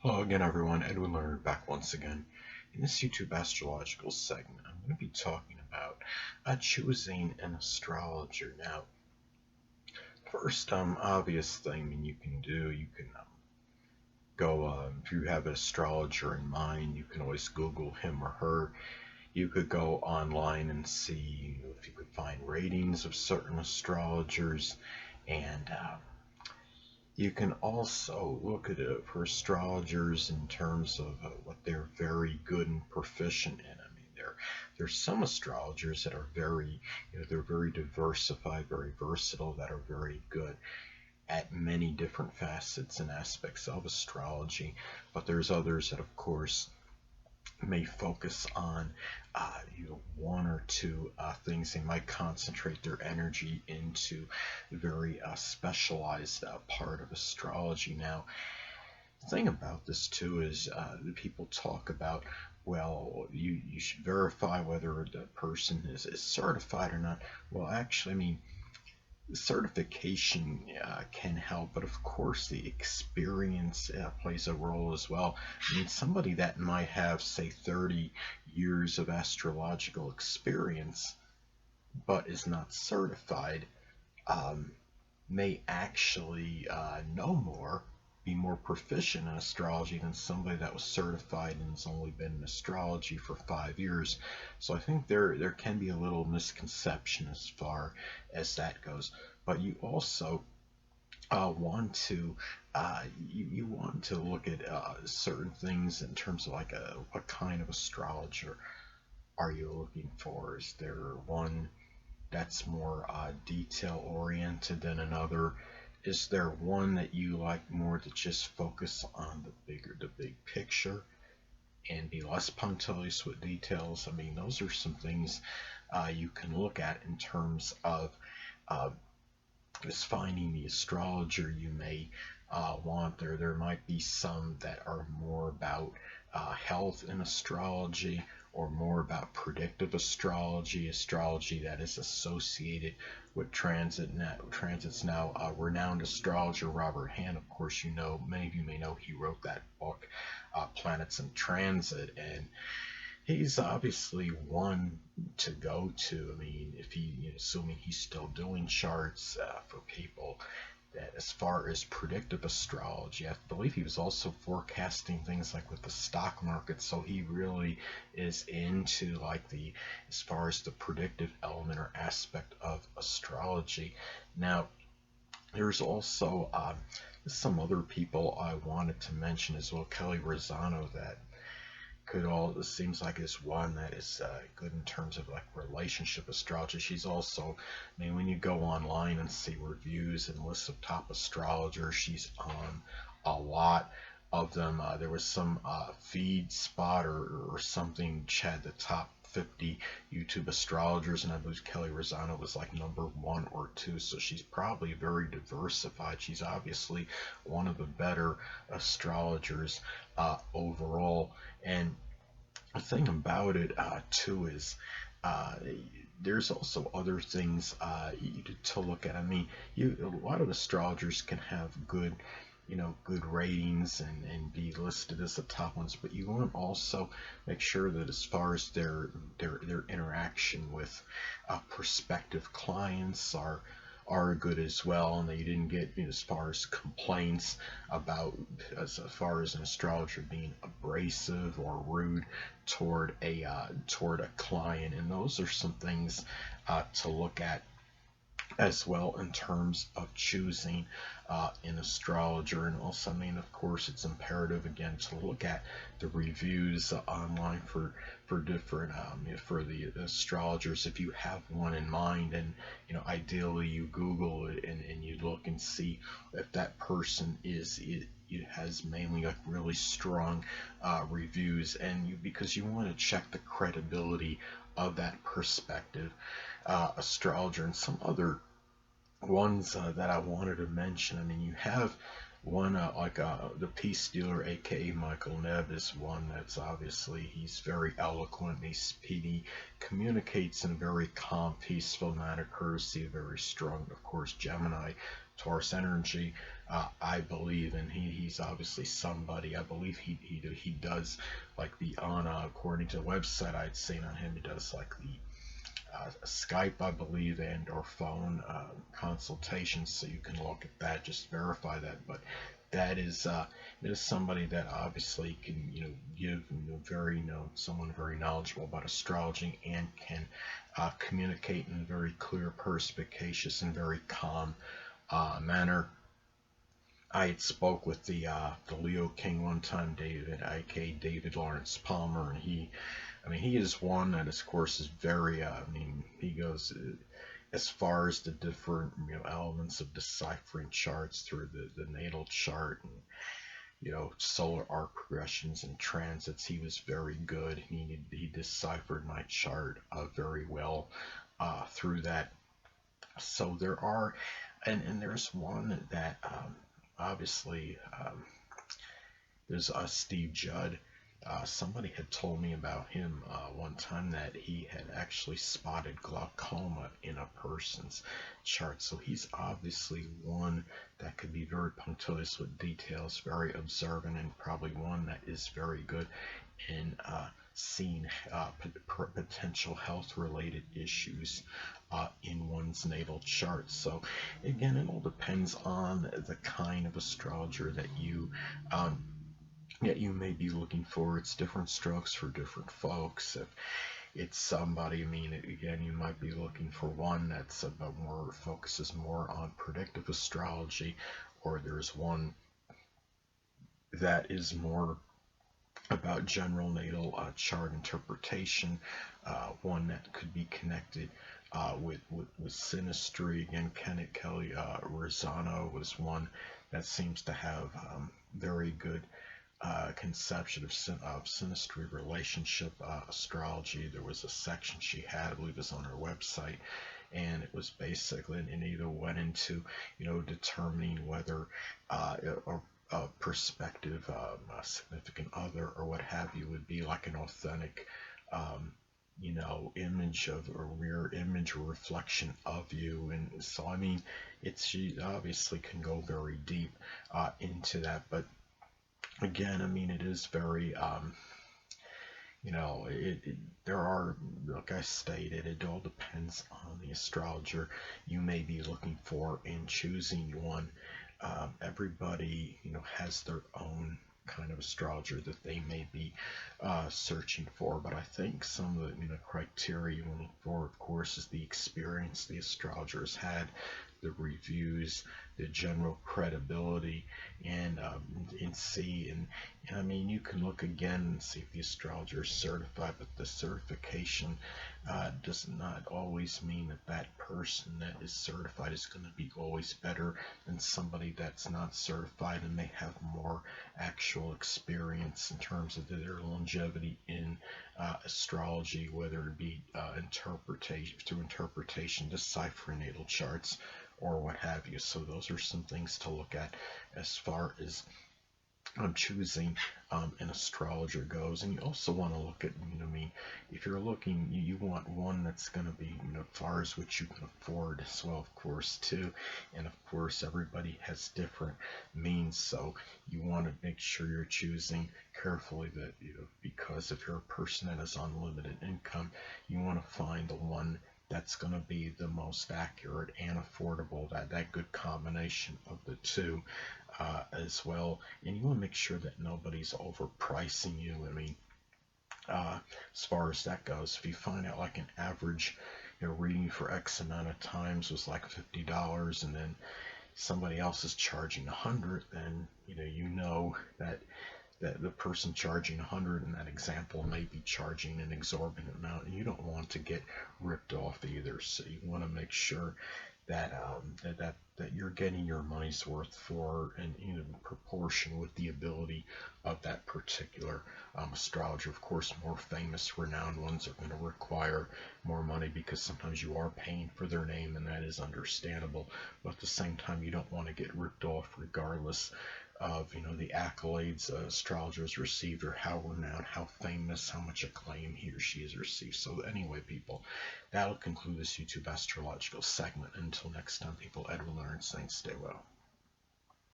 Hello again, everyone. Edwin Learnard back once again. In this YouTube astrological segment, I'm going to be talking about choosing an astrologer. Now, first, obvious thing you can do, you can go, if you have an astrologer in mind, you can always Google him or her. You could go online and see if you could find ratings of certain astrologers, and you can also look at it for astrologers in terms of what they're very good and proficient in. I mean, there's some astrologers that are very, they're very diversified, very versatile, that are very good at many different facets and aspects of astrology. But there's others that, of course, may focus on one or two things. They might concentrate their energy into a very specialized part of astrology. Now, the thing about this too is people talk about, well, you should verify whether the person is certified or not. Well, actually, I mean, certification can help, but of course the experience plays a role as well. I mean, somebody that might have, say, 30 years of astrological experience but is not certified um, may actually be more proficient in astrology than somebody that was certified and has only been in astrology for 5 years. So I think there can be a little misconception as far as that goes. But you also want to you want to look at certain things in terms of like what kind of astrologer are you looking for? Is there one that's more detail oriented than another? Is there one that you like more to just focus on the big picture and be less punctilious with details? I mean, those are some things you can look at in terms of uh, just finding the astrologer you may want. There might be some that are more about health in astrology, or more about predictive astrology that is associated with transits. Now, renowned astrologer Robert Hahn, of course, many of you may know, he wrote that book, Planets in Transit, and he's obviously one to go to. I mean, if assuming he's still doing charts for people, that as far as predictive astrology, I believe he was also forecasting things like with the stock market. So he really is into like as far as the predictive element or aspect of astrology. Now, there's also some other people I wanted to mention as well. Kelly Rosano, that it seems like is one that is good in terms of like relationship astrology. She's also, I mean, when you go online and see reviews and lists of top astrologers, she's on a lot of them. There was some feed spot or something which had the top 50 YouTube astrologers, and I believe Kelly Rosano was like number 1 or 2. So she's probably very diversified. She's obviously one of the better astrologers overall. And the thing about it too is uh, there's also other things to look at. I mean, a lot of astrologers can have good ratings and be listed as the top ones, but you want to also make sure that as far as their interaction with prospective clients are good as well, and that you didn't get as far as complaints about as far as an astrologer being abrasive or rude toward a client. And those are some things to look at as well in terms of choosing an astrologer. And also, I mean, of course, it's imperative again to look at the reviews online for different for the astrologers if you have one in mind. And ideally you Google it and you look and see if that person it has mainly like really strong reviews, and because you want to check the credibility of that perspective astrologer. And some other ones that I wanted to mention, I mean, you have one like the peace dealer, aka Michael Nebb, is one that's obviously, he's very eloquent, he communicates in a very calm, peaceful manner, courtesy, very strong, of course, Gemini Taurus energy. I believe, and he's obviously somebody. I believe he does like the on according to the website I'd seen on him, he does like the Skype, I believe, and or phone consultations. So you can look at that, just verify that. But that is it is somebody that obviously can give very someone very knowledgeable about astrology and can communicate in a very clear, perspicacious, and very calm manner. I had spoke with the Leo King one time, David, aka David Lawrence Palmer, and he is one that, of course, is very. He goes as far as the different elements of deciphering charts through the natal chart and solar arc progressions and transits. He was very good. He deciphered my chart very well through that. So there are, and there's one that obviously there's Steve Judd. Somebody had told me about him one time that he had actually spotted glaucoma in a person's chart. So he's obviously one that could be very punctilious with details, very observant, and probably one that is very good in seeing potential health-related issues in one's natal chart. So again, it all depends on the kind of astrologer that you may be looking for. It's different strokes for different folks. If it's somebody, again, you might be looking for one that's about more focuses more on predictive astrology, or there's one that is more about general natal chart interpretation, one that could be connected with synastry. Again, Kenneth Kelly Rosano was one that seems to have very good conception of synastry relationship astrology. There was a section she had, I believe it was on her website, and it was basically, and it either went into determining whether a prospective a significant other or what have you would be like an authentic image of a rear image or reflection of you. And so she obviously can go very deep into that. But again, it is very there are, like I stated, it all depends on the astrologer you may be looking for in choosing one. Everybody has their own kind of astrologer that they may be searching for, but I think some of the criteria you want to look for, of course, is the experience the astrologer has had, the reviews, the general credibility, and see, and you can look again and see if the astrologer is certified, but the certification does not always mean that person that is certified is going to be always better than somebody that's not certified and may have more actual experience in terms of their longevity in astrology, whether it be interpretation, deciphering natal charts, or what have you. So those are some things to look at as far as choosing an astrologer goes. And you also want to look at, if you're looking, you want one that's going to be, as far as what you can afford as well, of course, too. And of course, everybody has different means, so you want to make sure you're choosing carefully that, because if you're a person that has unlimited income, you want to find the one that's going to be the most accurate and affordable, that good combination of the two as well. And you want to make sure that nobody's overpricing you. As far as that goes, if you find out like an average reading for X amount of times was like $50, and then somebody else is charging $100, then that the person charging $100 in that example may be charging an exorbitant amount, and you don't want to get ripped off either. So you want to make sure that that you're getting your money's worth for, and in proportion with the ability of that particular astrologer. Of course, more famous, renowned ones are going to require more money because sometimes you are paying for their name, and that is understandable. But at the same time, you don't want to get ripped off regardless of, the accolades astrologers received, or how renowned, how famous, how much acclaim he or she has received. So anyway, people, that'll conclude this YouTube astrological segment. Until next time, people, Edwin Learnard saying stay well.